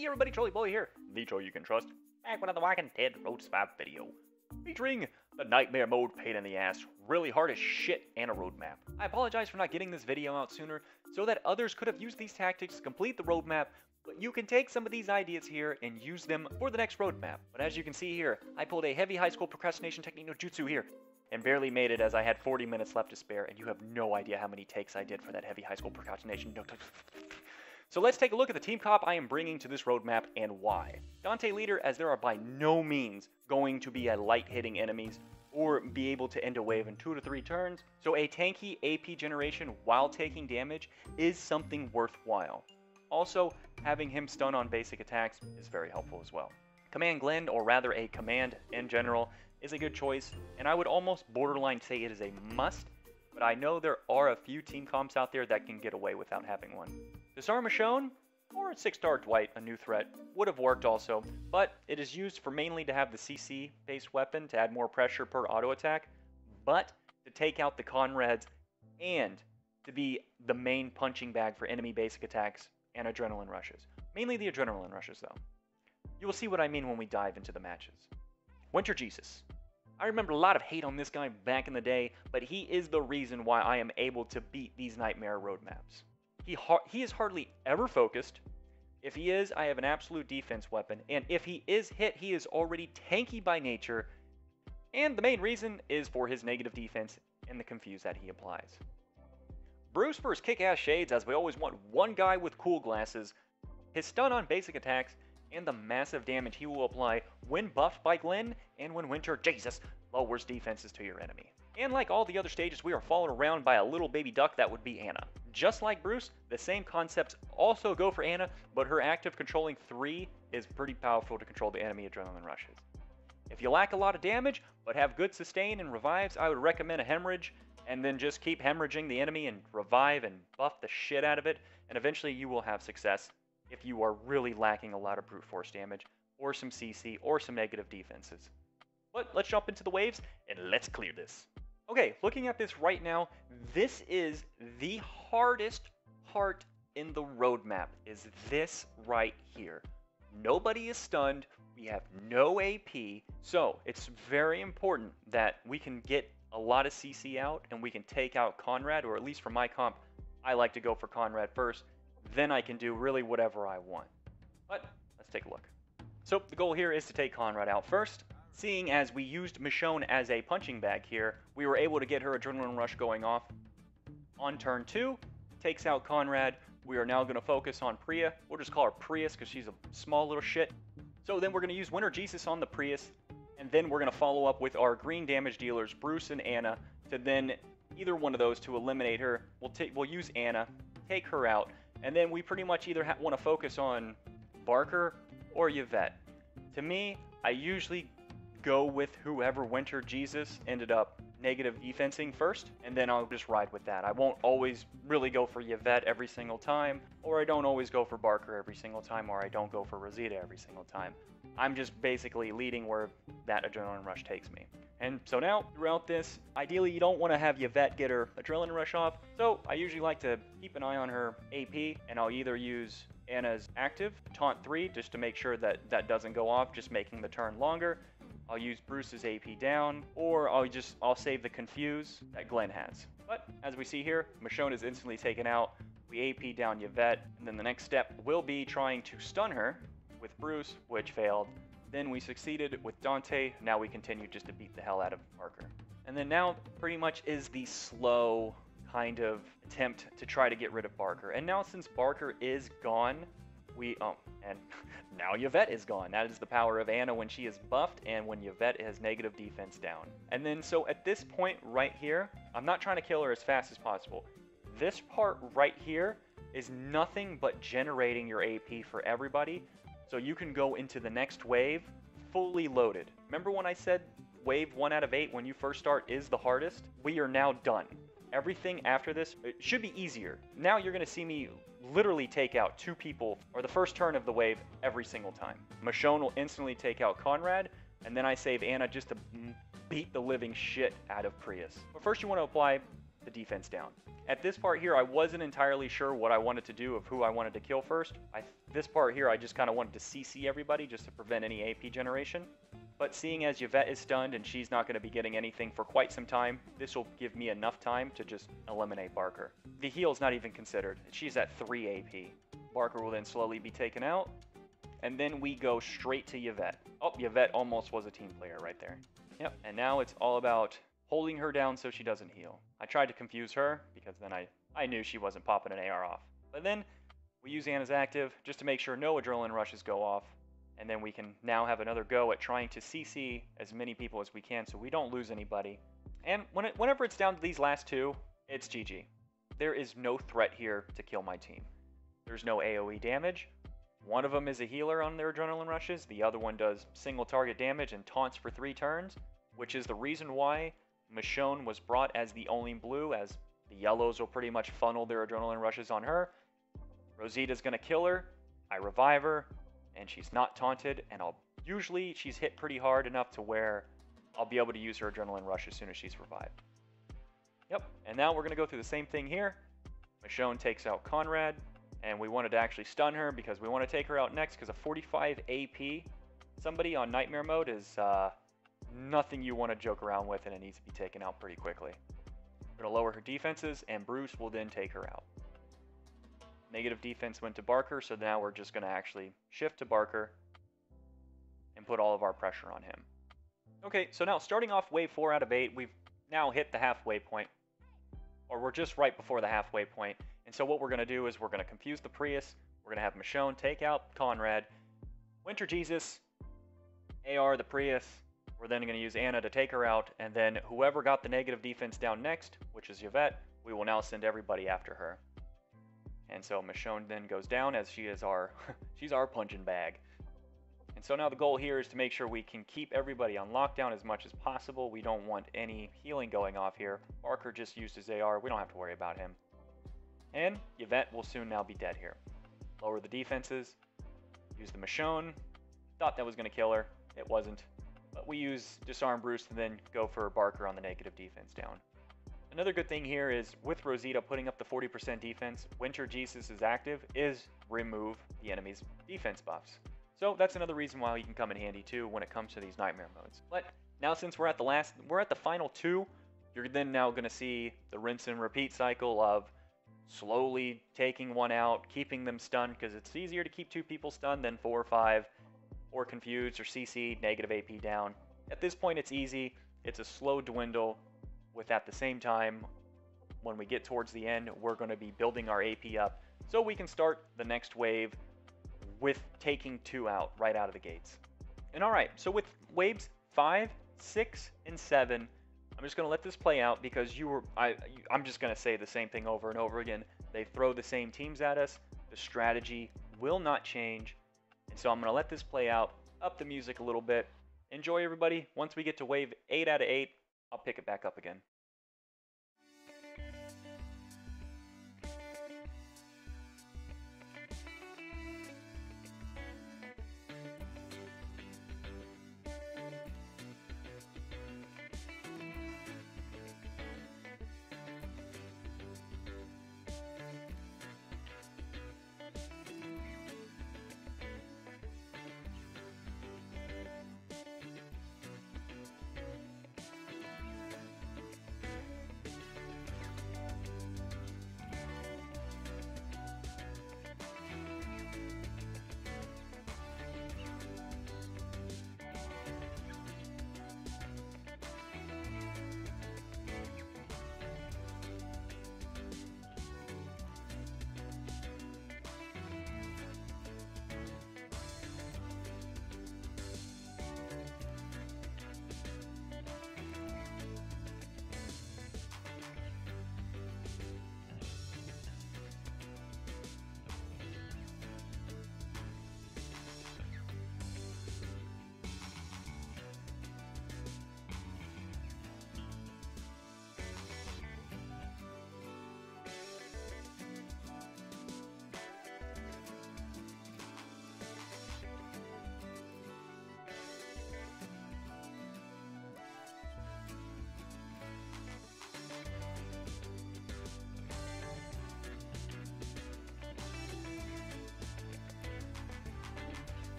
Hey everybody, Trolley Boy here, the troll you can trust, back with another Walking Dead Road Swap video, featuring the Nightmare Mode pain in the ass, really hard as shit, and a roadmap. I apologize for not getting this video out sooner, so that others could have used these tactics to complete the roadmap, but you can take some of these ideas here and use them for the next roadmap. But as you can see here, I pulled a heavy high school procrastination technique no jutsu here, and barely made it as I had 40 minutes left to spare, and you have no idea how many takes I did for that heavy high school procrastination no. So let's take a look at the team comp I am bringing to this roadmap and why. Dante leader, as there are by no means going to be a light hitting enemies or be able to end a wave in 2 to 3 turns, so a tanky AP generation while taking damage is something worthwhile. Also, having him stun on basic attacks is very helpful as well. Command Glenn, or rather a command in general, is a good choice, and I would almost borderline say it is a must, but I know there are a few team comps out there that can get away without having one. Disarm Michonne, or a 6-star Dwight, a new threat, would have worked also, but it is used for mainly to have the CC-based weapon to add more pressure per auto attack, but to take out the Conrads and to be the main punching bag for enemy basic attacks and adrenaline rushes. Mainly the adrenaline rushes though. You will see what I mean when we dive into the matches. Winter Jesus. I remember a lot of hate on this guy back in the day, but he is the reason why I am able to beat these Nightmare roadmaps. He is hardly ever focused. If he is, I have an absolute defense weapon, and if he is hit, he is already tanky by nature, and the main reason is for his negative defense and the confuse that he applies. Bruce for his kick-ass shades, as we always want one guy with cool glasses, his stun on basic attacks, and the massive damage he will apply when buffed by Glenn and when Winter Jesus lowers defenses to your enemy. And like all the other stages, we are followed around by a little baby duck that would be Anna. Just like Bruce, the same concepts also go for Anna, but her active controlling 3 is pretty powerful to control the enemy adrenaline rushes. If you lack a lot of damage, but have good sustain and revives, I would recommend a hemorrhage, and then just keep hemorrhaging the enemy and revive and buff the shit out of it, and eventually you will have success if you are really lacking a lot of brute force damage, or some CC, or some negative defenses. But let's jump into the waves, and let's clear this. Okay, looking at this right now, this is the hardest part in the roadmap, is this right here. Nobody is stunned, we have no AP, so it's very important that we can get a lot of CC out, and we can take out Conrad, or at least for my comp, I like to go for Conrad first, then I can do really whatever I want. But let's take a look. So the goal here is to take Conrad out first. Seeing as we used Michonne as a punching bag here, we were able to get her adrenaline rush going off. On turn 2, takes out Conrad. We are now going to focus on Priya. We'll just call her Prius because she's a small little shit. So then we're going to use Winter Jesus on the Prius, and then we're going to follow up with our green damage dealers, Bruce and Anna, to then either one of those to eliminate her. We'll use Anna, take her out, and then we pretty much either want to focus on Barker or Yvette. To me, I usually go with whoever Winter Jesus ended up negative defensing first, and then I'll just ride with that. I won't always really go for Yvette every single time, or I don't always go for Barker every single time, or I don't go for Rosita every single time. I'm just basically leading where that adrenaline rush takes me. And so now, throughout this, ideally you don't want to have Yvette get her adrenaline rush off, so I usually like to keep an eye on her AP, and I'll either use Anna's active, taunt 3, just to make sure that that doesn't go off, just making the turn longer. I'll use Bruce's AP down, or I'll save the confuse that Glenn has. But as we see here, Michonne is instantly taken out. We AP down Yvette, and then the next step will be trying to stun her with Bruce, which failed. Then we succeeded with Dante. Now we continue just to beat the hell out of Barker. And then now pretty much is the slow kind of attempt to try to get rid of Barker. And now since Barker is gone, and now Yvette is gone. That is the power of Anna when she is buffed and when Yvette has negative defense down. And then so at this point right here, I'm not trying to kill her as fast as possible. This part right here is nothing but generating your AP for everybody, so you can go into the next wave fully loaded. Remember when I said wave 1 out of 8 when you first start is the hardest? We are now done. Everything after this, it should be easier. Now you're going to see me literally take out 2 people, or the first turn of the wave, every single time. Michonne will instantly take out Conrad, and then I save Anna just to beat the living shit out of Prius. But first you want to apply the defense down. At this part here, I wasn't entirely sure what I wanted to do of who I wanted to kill first. I this part here, I just kind of wanted to CC everybody just to prevent any AP generation. But seeing as Yvette is stunned and she's not going to be getting anything for quite some time, this will give me enough time to just eliminate Barker. The heal's not even considered. She's at 3 AP. Barker will then slowly be taken out. And then we go straight to Yvette. Oh, Yvette almost was a team player right there. Yep, and now it's all about holding her down so she doesn't heal. I tried to confuse her because then I knew she wasn't popping an AR off. But then we use Anna's active just to make sure no adrenaline rushes go off. And then we can now have another go at trying to CC as many people as we can so we don't lose anybody. And whenever it's down to these last two, it's GG. There is no threat here to kill my team. There's no AoE damage. One of them is a healer on their adrenaline rushes. The other one does single target damage and taunts for 3 turns, which is the reason why Michonne was brought as the only blue, as the yellows will pretty much funnel their adrenaline rushes on her. Rosita's going to kill her. I revive her, and she's not taunted, and usually she's hit pretty hard enough to where I'll be able to use her adrenaline rush as soon as she's revived. Yep, and now we're going to go through the same thing here. Michonne takes out Conrad. And we wanted to actually stun her because we want to take her out next because a 45 AP somebody on Nightmare mode is nothing you want to joke around with, and it needs to be taken out pretty quickly. We're going to lower her defenses, and Bruce will then take her out. Negative defense went to Barker, so now we're just going to actually shift to Barker and put all of our pressure on him. Okay, so now starting off wave 4 out of 8, we've now hit the halfway point. Or we're just right before the halfway point. And so what we're going to do is we're going to confuse the Prius. We're going to have Michonne take out Conrad. Winter Jesus, AR the Prius. We're then going to use Anna to take her out. And then whoever got the negative defense down next, which is Yvette, we will now send everybody after her. And so Michonne then goes down as she is our, she's our punching bag. And so now the goal here is to make sure we can keep everybody on lockdown as much as possible. We don't want any healing going off here. Barker just used his AR. We don't have to worry about him. And Yvette will soon now be dead here. Lower the defenses. Use the Michonne. Thought that was going to kill her. It wasn't. But we use Disarm Bruce to then go for Barker on the negative defense down. Another good thing here is with Rosita putting up the 40% defense, Winter Jesus is active, is remove the enemy's defense buffs. So that's another reason why he can come in handy too when it comes to these Nightmare modes. But now since we're at the final 2, you're then now going to see the rinse and repeat cycle of slowly taking one out, keeping them stunned, because it's easier to keep 2 people stunned than 4 or 5, or confused or CC'd, negative AP down. At this point it's easy, it's a slow dwindle, with at the same time, when we get towards the end, we're going to be building our AP up, so we can start the next wave with taking 2 out right out of the gates. And alright, so with waves 5, 6, and 7, I'm just going to let this play out because I'm just going to say the same thing over and over again. They throw the same teams at us. The strategy will not change. And so I'm going to let this play out, up the music a little bit. Enjoy, everybody. Once we get to wave 8 out of 8, I'll pick it back up again.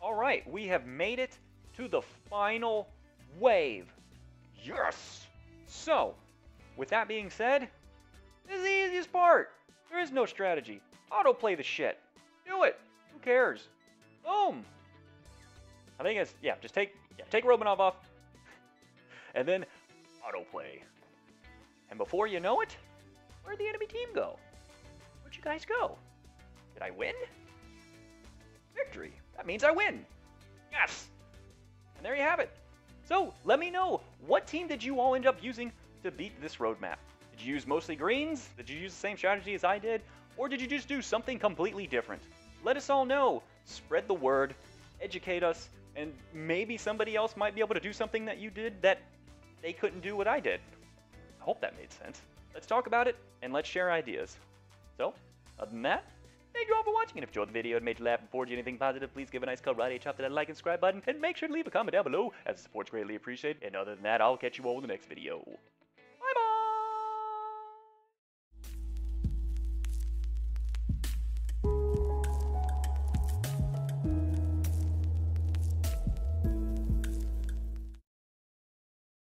Alright, we have made it to the final wave. Yes! So, with that being said, this is the easiest part. There is no strategy. Autoplay the shit. Do it. Who cares? Boom. I think it's, yeah, just take Romanov off. And then autoplay. And before you know it, where'd the enemy team go? Where'd you guys go? Did I win? Victory. That means I win. Yes. And there you have it. So, let me know, what team did you all end up using to beat this roadmap? Did you use mostly greens? Did you use the same strategy as I did? Or did you just do something completely different? Let us all know. Spread the word, educate us, and maybe somebody else might be able to do something that you did that they couldn't do what I did. I hope that made sense. Let's talk about it, and let's share ideas. So, other than that, thank you all for watching, and if you enjoyed the video and made you laugh and forward you anything positive, please give a nice karate chop to that like and subscribe button, and make sure to leave a comment down below, as the support's greatly appreciated. And other than that, I'll catch you all in the next video.